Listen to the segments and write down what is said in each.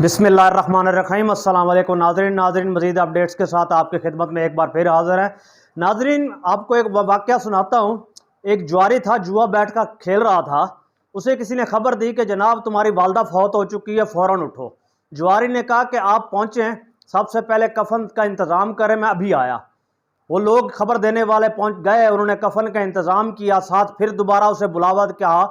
बिस्मिल्लाहिर्रहमानिर्रहीम अस्सलाम वालेकुम नाज़रीन मज़ीद अपडेट्स के साथ आपकी खिदमत में एक बार फिर हाज़िर है। नाज़रीन, आपको एक वाक़या सुनाता हूँ। एक जुआरी था, जुआ बैठ कर खेल रहा था। उसे किसी ने खबर दी कि जनाब तुम्हारी वालदा फौत हो चुकी है, फ़ौरन उठो। जुआरी ने कहा कि आप पहुँचें, सबसे पहले कफन का इंतज़ाम करें, मैं अभी आया। वो लोग खबर देने वाले पहुँच गए, उन्होंने कफन का इंतज़ाम किया, साथ फिर दोबारा उसे बुलावा कहा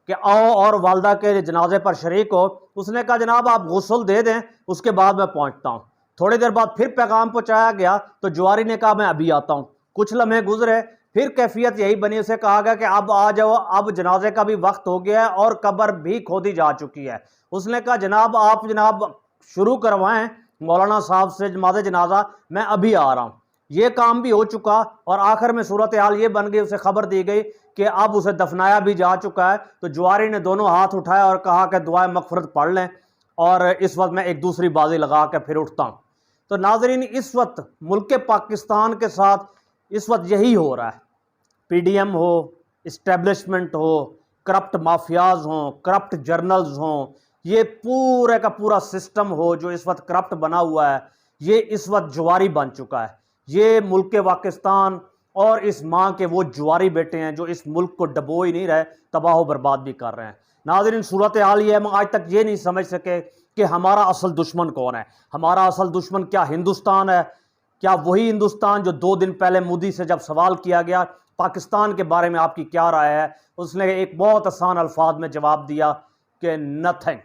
कि आओ और वालदा के जनाजे पर शरीक हो। उसने कहा जनाब आप गुस्ल दे दें, उसके बाद मैं पहुंचता हूं। थोड़ी देर बाद फिर पैगाम पहुंचाया गया तो जुआरी ने कहा मैं अभी आता हूं। कुछ लम्हे गुजरे, फिर कैफियत यही बनी। उसे कहा गया कि अब आ जाओ, अब जनाजे का भी वक्त हो गया है और कब्र भी खोदी जा चुकी है। उसने कहा जनाब आप शुरू करवाएं मौलाना साहब से नमाज़े जनाजा, मैं अभी आ रहा हूं। ये काम भी हो चुका और आखिर में सूरत हाल ये बन गई, उसे खबर दी गई कि अब उसे दफनाया भी जा चुका है। तो जुआरी ने दोनों हाथ उठाए और कहा कि दुआए मगफरत पढ़ लें और इस वक्त मैं एक दूसरी बाजी लगा के फिर उठता हूं। तो नाजरीन, इस वक्त मुल्क पाकिस्तान के साथ इस वक्त यही हो रहा है। पीडीएम हो, इस्टेब्लिशमेंट हो, करप्ट माफियाज हों, करप्ट जर्नल्स हों, ये पूरे का पूरा सिस्टम हो जो इस वक्त करप्ट बना हुआ है, ये इस वक्त जुआरी बन चुका है। ये मुल्क पाकिस्तान और इस माँ के वो जुआरी बेटे हैं जो इस मुल्क को डबो ही नहीं रहे, तबाह बर्बाद भी कर रहे हैं। नाज़रीन, सूरत हाल ये है, हम आज तक ये नहीं समझ सके कि हमारा असल दुश्मन कौन है। हमारा असल दुश्मन क्या हिंदुस्तान है? क्या वही हिंदुस्तान जो 2 दिन पहले मोदी से जब सवाल किया गया पाकिस्तान के बारे में आपकी क्या राय है, उसने एक बहुत आसान अल्फाज में जवाब दिया कि नथिंग,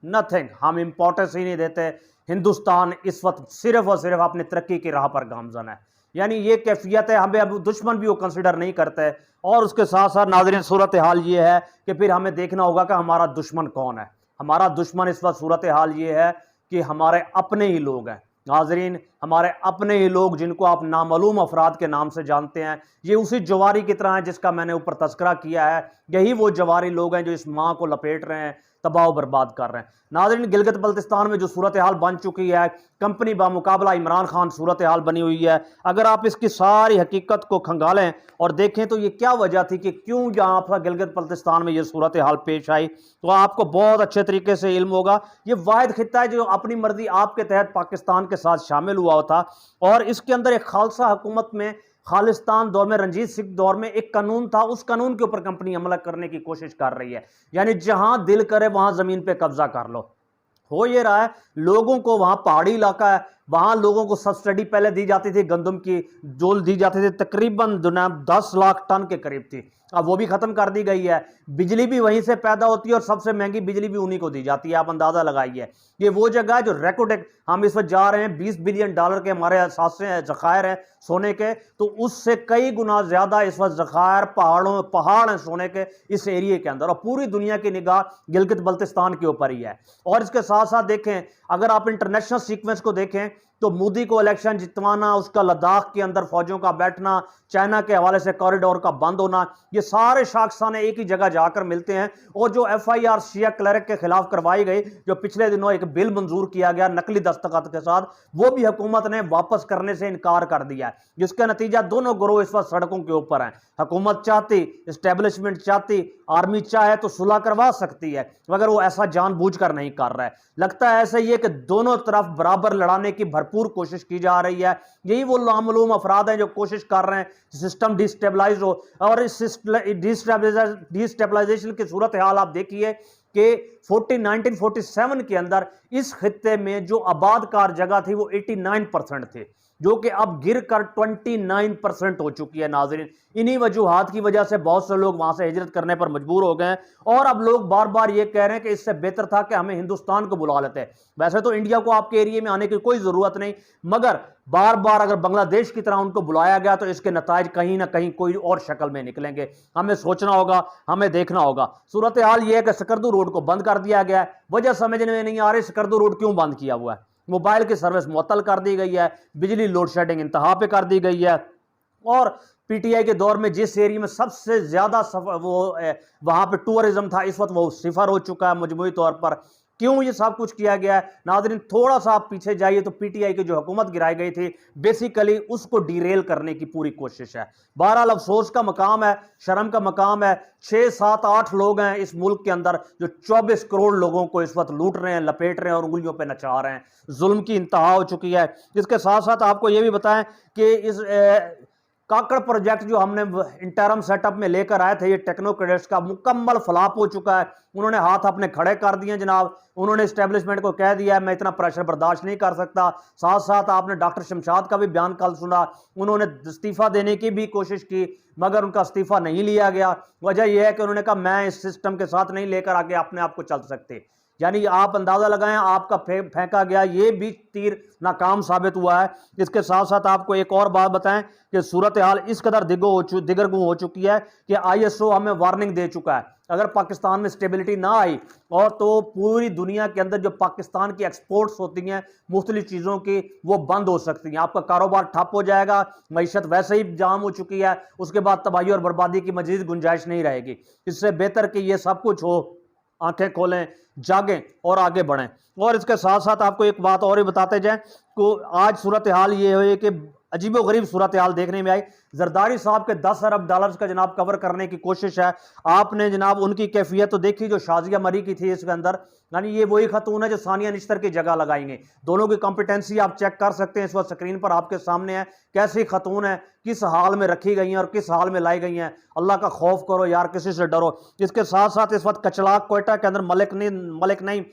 नथिंग, हम इंपॉर्टेंस ही नहीं देते। हिंदुस्तान इस वक्त सिर्फ और सिर्फ अपनी तरक्की की राह पर गामजन है। यानी ये कैफियत है, हमें अब दुश्मन भी वो कंसिडर नहीं करते। और उसके साथ साथ नाज़रीन, सूरत हाल ये है कि फिर हमें देखना होगा कि हमारा दुश्मन कौन है। हमारा दुश्मन इस वक्त सूरत हाल ये है कि हमारे अपने ही लोग हैं। नाजरीन, हमारे अपने ही लोग जिनको आप नामालूम अफराद के नाम से जानते हैं, ये उसी जवारी की तरह है जिसका मैंने ऊपर तस्करा किया है। यही वो जवारी लोग हैं जो इस माँ को लपेट रहे हैं, तबाह बर्बाद कर रहे हैं। नाज़रीन, गिलगित बल्तिस्तान में जो सूरत हाल बन चुकी है, कंपनी बामुकाबला इमरान खान सूरत हाल बनी हुई है। अगर आप इसकी सारी हकीकत को खंगालें और देखें तो ये क्या वजह थी कि क्यों यहाँ पर गिलगित बल्तिस्तान में ये सूरत हाल पेश आई, तो आपको बहुत अच्छे तरीके से इल्म होगा। ये वाहिद खित्ता है जो अपनी मर्जी आपके तहत पाकिस्तान के साथ शामिल हुआ था और इसके अंदर एक खालसा हुकूमत में, खालिस्तान दौर में, रंजीत सिंह दौर में एक कानून था, उस कानून के ऊपर कंपनी अमल करने की कोशिश कर रही है। यानी जहां दिल करे वहां जमीन पे कब्जा कर लो। हो ये रहा है, लोगों को वहां पहाड़ी इलाका है, वहां लोगों को सब्सिडी पहले दी जाती थी, गंदम की जो दी जाती थी तकरीबन 10 लाख टन के करीब थी, अब वो भी खत्म कर दी गई है। बिजली भी वहीं से पैदा होती है और सबसे महंगी बिजली भी उन्हीं को दी जाती है, आप अंदाजा लगाइए। ये वो जगह है जो रिकॉर्ड, हम इस वक्त जा रहे हैं $20 बिलियन के हमारे जखायर हैं सोने के, तो उससे कई गुना ज्यादा इस वक्त जखायर पहाड़ हैं सोने के इस एरिए के अंदर, और पूरी दुनिया की निगाह गिलगित बल्तिस्तान के ऊपर ही है। और इसके साथ साथ देखें, अगर आप इंटरनेशनल सीक्वेंस को देखें तो मोदी को इलेक्शन जितवाना, उसका लद्दाख के अंदर फौजों का बैठना, चाइना के हवाले से कॉरिडोर का बंद होना, ये सारे शाखसाने एक ही जगह जाकर मिलते हैं। और जो FIR शिया क्लर्क के खिलाफ करवाई गई, जो पिछले दिनों एक बिल मंजूर किया गया नकली दस्तखत के साथ, वो भी हुकूमत ने वापस करने से इनकार कर दिया है, जिसका नतीजा दोनों गिरोह इस वक्त सड़कों के ऊपर हैं। हुकूमत चाहती, इस्टेब्लिशमेंट चाहती, आर्मी चाहे तो सुलह करवा सकती है, मगर वो ऐसा जानबूझकर नहीं कर रहा है। लगता है ऐसे ही है कि दोनों तरफ बराबर लड़ाने की भरपूर कोशिश की जा रही है। यही वो नामालूम अफराद हैं जो कोशिश कर रहे हैं सिस्टम डिस्टेबलाइज हो। और इस डिस्टेबलाइजेशन की सूरत हाल आप देखिए कि 1947 के अंदर इस खित्ते में जो आबादकार जगह थी वो 89% थे, जो कि अब गिर कर 29% हो चुकी है। नाजरीन, इन्हीं वजूहात की वजह से बहुत से लोग वहां से हिजरत करने पर मजबूर हो गए और अब लोग बार बार ये कह रहे हैं कि इससे बेहतर था कि हमें हिंदुस्तान को बुला लेते। वैसे तो इंडिया को आपके एरिया में आने की कोई जरूरत नहीं, मगर बार बार अगर बांग्लादेश की तरह उनको बुलाया गया तो इसके नताज कहीं ना कहीं कोई और शक्ल में निकलेंगे। हमें सोचना होगा, हमें देखना होगा। सूरत हाल यह है कि सकरदू रोड को बंद कर दिया गया है। वजह समझने में नहीं आ रही सकरदू रोड क्यों बंद किया हुआ है। मोबाइल की सर्विस मुअत्तल कर दी गई है, बिजली लोड शेडिंग इंतहा पे कर दी गई है। और PTI के दौर में जिस एरिया में सबसे ज्यादा वहां पे टूरिज्म था, इस वक्त वो सिफर हो चुका है मजमूई तौर पर। क्यों ये सब कुछ किया गया है? नाज़रीन थोड़ा सा आप पीछे जाइए तो पीटीआई की जो हुकूमत गिराई गई थी, बेसिकली उसको डीरेल करने की पूरी कोशिश है। बहरहाल अफसोस का मकाम है, शर्म का मकाम है, 6, 7, 8 लोग हैं इस मुल्क के अंदर जो 24 करोड़ लोगों को इस वक्त लूट रहे हैं, लपेट रहे हैं और उंगलियों पे नचा रहे हैं। जुल्म की इंतहा हो चुकी है। इसके साथ साथ आपको यह भी बताएं कि इस काकड़ प्रोजेक्ट जो हमने इंटरम सेटअप में लेकर आए थे, ये टेक्नो क्रेडिट्स का मुकम्मल फ्लॉप हो चुका है। उन्होंने हाथ अपने खड़े कर दिए जनाब। उन्होंने एस्टेब्लिशमेंट को कह दिया है मैं इतना प्रेशर बर्दाश्त नहीं कर सकता। साथ साथ आपने डॉक्टर शमशाद का भी बयान कल सुना, उन्होंने इस्तीफा देने की भी कोशिश की मगर उनका इस्तीफा नहीं लिया गया। वजह यह है कि उन्होंने कहा मैं इस सिस्टम के साथ नहीं लेकर आगे अपने आप को चल सकते। यानी आप अंदाजा लगाएं, आपका फेंका गया ये भी तीर नाकाम साबित हुआ है। इसके साथ साथ आपको एक और बात बताएं कि सूरत हाल इस कदर दिगरगू हो चुकी है कि आईएसओ हमें वार्निंग दे चुका है, अगर पाकिस्तान में स्टेबिलिटी ना आई और तो पूरी दुनिया के अंदर जो पाकिस्तान की एक्सपोर्ट्स होती हैं मुख्तलिफ चीज़ों की वो बंद हो सकती हैं, आपका कारोबार ठप हो जाएगा, मईशत वैसे ही जाम हो चुकी है, उसके बाद तबाही और बर्बादी की मजीद गुंजाइश नहीं रहेगी। इससे बेहतर कि ये सब कुछ हो, आंखें खोलें, जागें और आगे बढ़ें। और इसके साथ साथ आपको एक बात और ही बताते जाएं को आज सूरत हाल ये है कि अजीबो गरीब सूरत हाल देखने में आई। जरदारी साहब के 10 अरब डॉलर्स का जनाब कवर करने की कोशिश है। आपने जनाब उनकी कैफियत तो देखी जो शाजिया मरी की थी इसके अंदर, यानी ये वही खतून है जो सानिया निश्तर की जगह लगाएंगे। दोनों की कॉम्पिटेंसी आप चेक कर सकते हैं, इस वक्त स्क्रीन पर आपके सामने है कैसी खतून है, किस हाल में रखी गई हैं और किस हाल में लाई गई हैं। अल्लाह का खौफ करो यार, किसी से डरो। इसके साथ साथ इस वक्त कचलाक कोयटा के अंदर मलिक नईम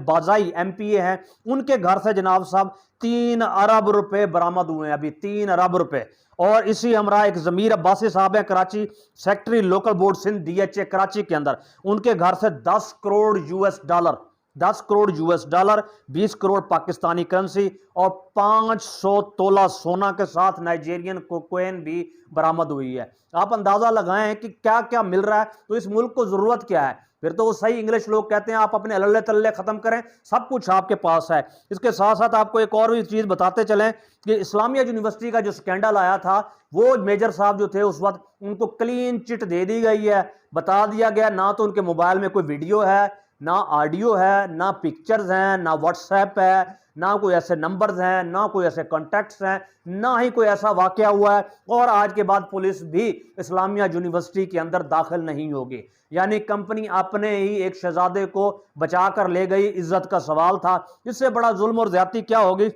बाजाई एमपीए हैं, उनके घर से जनाब साहब 3 अरब रुपए बरामद हुए हैं, अभी 3 अरब रुपए। और इसी हमरा एक जमीर अब्बासी साहब है, Karachi secretary local board Sindh DHA Karachi के अंदर, उनके घर से 10 crore US dollar 10 crore US dollar 20 crore Pakistani currency और 500 तोला सोना के साथ नाइजीरियन कोकेन भी बरामद हुई है। आप अंदाजा लगाएं कि क्या क्या मिल रहा है, तो इस मुल्क को जरूरत क्या है? फिर तो वो सही इंग्लिश लोग कहते हैं आप अपने अल्ले तल्ले खत्म करें, सब कुछ आपके पास है। इसके साथ साथ आपको एक और भी चीज बताते चलें कि इस्लामिया यूनिवर्सिटी का जो स्कैंडल आया था, वो मेजर साहब जो थे उस वक्त उनको क्लीन चिट दे दी गई है। बता दिया गया ना तो उनके मोबाइल में कोई वीडियो है, ना ऑडियो है, ना पिक्चर्स हैं, ना व्हाट्सएप है, ना कोई ऐसे नंबर्स हैं, ना कोई ऐसे कॉन्टैक्ट्स हैं, ना ही कोई ऐसा वाकया हुआ है। और आज के बाद पुलिस भी इस्लामिया यूनिवर्सिटी के अंदर दाखिल नहीं होगी। यानी कंपनी अपने ही एक शहजादे को बचा कर ले गई, इज्जत का सवाल था। इससे बड़ा जुल्म और ज्यादती क्या होगी?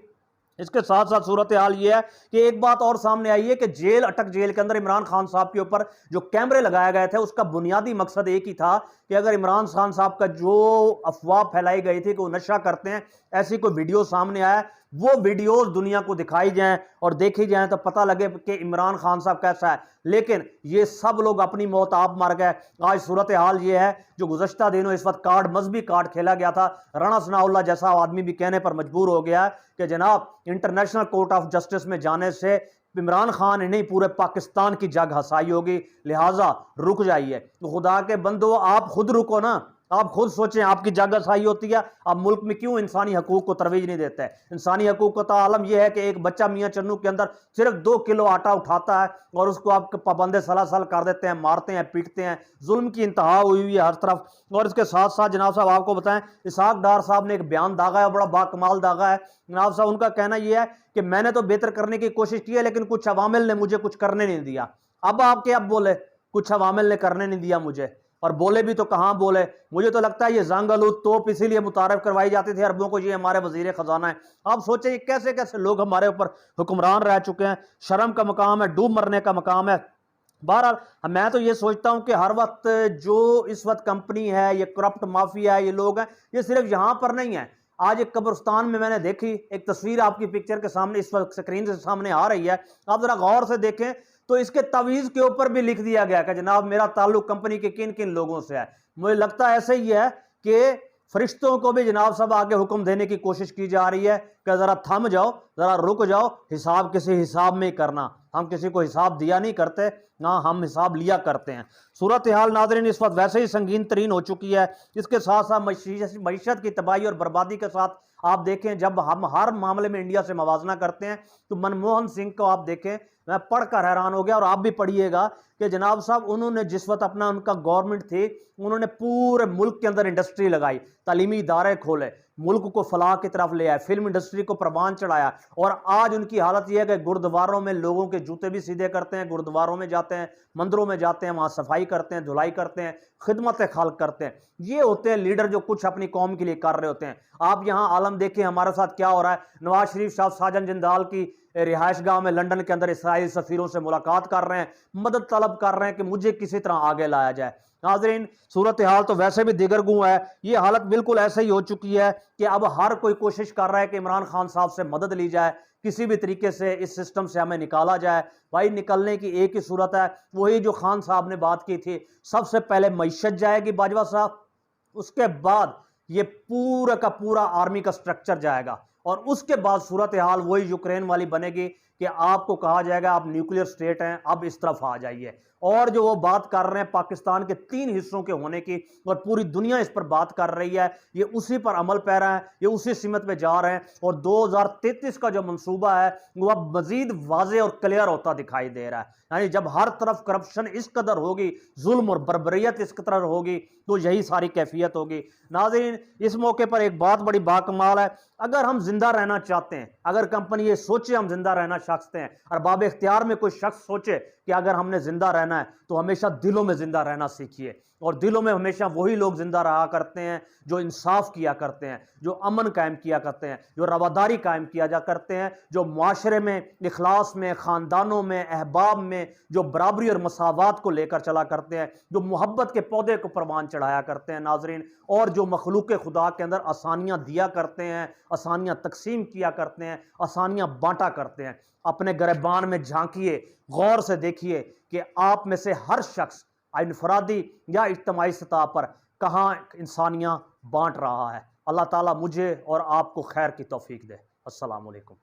इसके साथ साथ सूरत हाल ये है कि एक बात और सामने आई है कि अटक जेल के अंदर इमरान खान साहब के ऊपर जो कैमरे लगाए गए थे उसका बुनियादी मकसद एक ही था कि अगर इमरान खान साहब का जो अफवाह फैलाई गई थी कि वो नशा करते हैं, ऐसी कोई वीडियो सामने आया, वो वीडियोस दुनिया को दिखाई जाएं और देखी जाएं तो पता लगे कि इमरान खान साहब कैसा है। लेकिन ये सब लोग अपनी मौत आप मर गए। आज सूरत हाल ये है जो गुज़श्ता दिनों इस वक्त मजहबी कार्ड खेला गया था, राणा सनाउल्लाह जैसा आदमी भी कहने पर मजबूर हो गया कि जनाब इंटरनेशनल कोर्ट ऑफ जस्टिस में जाने से इमरान खान नहीं पूरे पाकिस्तान की जग हसाई होगी, लिहाजा रुक जाइए। तो खुदा के बंदो आप खुद रुको ना, आप खुद सोचें आपकी जगह सही होती है, आप मुल्क में क्यों इंसानी हकूक को तरवीज नहीं देते हैं? इंसानी हकूक का आलम यह है कि एक बच्चा मियाँ चन्नू के अंदर सिर्फ 2 किलो आटा उठाता है और उसको आप पाबंदे सलासल कर देते हैं, मारते हैं, पीटते हैं। जुल्म की इंतहा हुई हुई है हर तरफ। और इसके साथ साथ जनाब साहब आपको बताएं, इसहाक डार साहब ने एक बयान दागा है, बड़ा बाकमाल दागा है जनाब साहब। उनका कहना यह है कि मैंने तो बेहतर करने की कोशिश की है लेकिन कुछ अवामिल ने मुझे कुछ करने नहीं दिया। अब बोले कुछ अवामिल ने करने नहीं दिया मुझे, और बोले भी तो कहां बोले। मुझे तो लगता है ये जंग-आलूद तोप इसीलिए मुतारफ करवाई जाती थी अरबों को, ये हमारे वजीर खजाना है। आप सोचें ये कैसे कैसे लोग हमारे ऊपर हुक्मरान रह चुके हैं। शर्म का मकाम है, डूब मरने का मकाम है। बहरहाल मैं तो ये सोचता हूं कि हर वक्त जो इस वक्त कंपनी है, ये करप्ट माफिया है, ये लोग हैं, ये सिर्फ यहां पर नहीं है। आज एक कब्रिस्तान में मैंने देखी एक तस्वीर, आपकी पिक्चर के सामने इस वक्त स्क्रीन के सामने आ रही है, आप जरा गौर से देखें तो इसके तवीज के ऊपर भी लिख दिया गया कि जनाब मेरा ताल्लुक कंपनी के किन किन लोगों से है। मुझे लगता है ऐसे ही है कि फरिश्तों को भी जनाब सब आगे हुक्म देने की कोशिश की जा रही है कि ज़रा थम जाओ, ज़रा रुक जाओ, हिसाब किसी हिसाब में ही करना, हम किसी को हिसाब दिया नहीं करते, ना हम हिसाब लिया करते हैं। सूरत हाल नाज़रीन इस वक्त वैसे ही संगीन तरीन हो चुकी है। इसके साथ साथ मईशत की तबाही और बर्बादी के साथ आप देखें, जब हम हर मामले में इंडिया से मवाजना करते हैं तो मनमोहन सिंह को आप देखें, मैं पढ़कर हैरान हो गया और आप भी पढ़िएगा कि जनाब साहब उन्होंने जिस वक्त अपना उनका गवर्नमेंट थी, उन्होंने पूरे मुल्क के अंदर इंडस्ट्री लगाई, तालीमी इदारे खोले, मुल्क को फलाह की तरफ ले आए, फिल्म इंडस्ट्री को प्रवान चढ़ाया। और आज उनकी हालत यह है कि गुरुद्वारों में लोगों के जूते भी सीधे करते हैं, गुरुद्वारों में जाते हैं, मंदिरों में जाते हैं, वहां सफाई करते हैं, धुलाई करते हैं, खिदमत खाल्क करते हैं। ये होते हैं लीडर जो कुछ अपनी कौम के लिए कर रहे होते हैं। आप यहां आलम देखिए हमारे साथ क्या हो रहा है। नवाज शरीफ साहब साजन जिंदाल की रिहाइश गाह में लंदन के अंदर इसराइली सफीरों से मुलाकात कर रहे हैं, मदद तलब कर रहे हैं कि मुझे किसी तरह आगे लाया जाए। नाज़रीन सूरत हाल तो वैसे भी दिगरगू है, ये हालत बिल्कुल ऐसे ही हो चुकी है कि अब हर कोई कोशिश कर रहा है कि इमरान खान साहब से मदद ली जाए, किसी भी तरीके से इस सिस्टम से हमें निकाला जाए। भाई निकलने की एक ही सूरत है, वही जो खान साहब ने बात की थी, सबसे पहले मईशत जाएगी बाजवा साहब, उसके बाद ये पूरा का पूरा आर्मी का स्ट्रक्चर जाएगा और उसके बाद सूरत हाल वही यूक्रेन वाली बनेगी कि आपको कहा जाएगा आप न्यूक्लियर स्टेट हैं, अब इस तरफ आ जाइए। और जो वो बात कर रहे हैं पाकिस्तान के 3 हिस्सों के होने की, और पूरी दुनिया इस पर बात कर रही है, ये उसी पर अमल पैरा है, ये उसी सिमत पे जा रहे हैं। और 2033 का जो मंसूबा है वो अब मजीद वाज़ेह और क्लियर होता दिखाई दे रहा है। यानी जब हर तरफ करप्शन इस कदर होगी, जुल्म और बर्बरियत इस कदर होगी, तो यही सारी कैफियत होगी। नाज़रीन इस मौके पर एक बात बड़ी बाकमाल है, अगर हम जिंदा रहना चाहते हैं, अगर कंपनी ये सोचे हम जिंदा रहना चाहते हैं, और बाब इख्तियार में कोई शख्स सोचे कि अगर हमने जिंदा रहना है तो हमेशा दिलों में जिंदा रहना सीखिए। और दिलों में हमेशा वही लोग जिंदा रहा करते हैं जो इंसाफ किया करते हैं, जो अमन कायम किया करते हैं, जो रवादारी कायम किया जा करते हैं, जो मुआशरे में इखलास में, ख़ानदानों में, अहबाब में जो बराबरी और मसावात को लेकर चला करते हैं, जो मोहब्बत के पौधे को परवान चढ़ाया करते हैं नाजरीन, और जो मखलूक खुदा के अंदर आसानियाँ दिया करते हैं, आसानियाँ तकसीम किया करते हैं, आसानियाँ बांटा करते हैं। अपने गिरबान में झांकिए, गौर से देखिए कि आप में से हर शख्स इनफरादी या इज्तिमाई सतह पर कहाँ इंसानियाँ बांट रहा है। अल्लाह ताला मुझे और आपको खैर की तौफीक दे। अस्सलाम वालेकुम।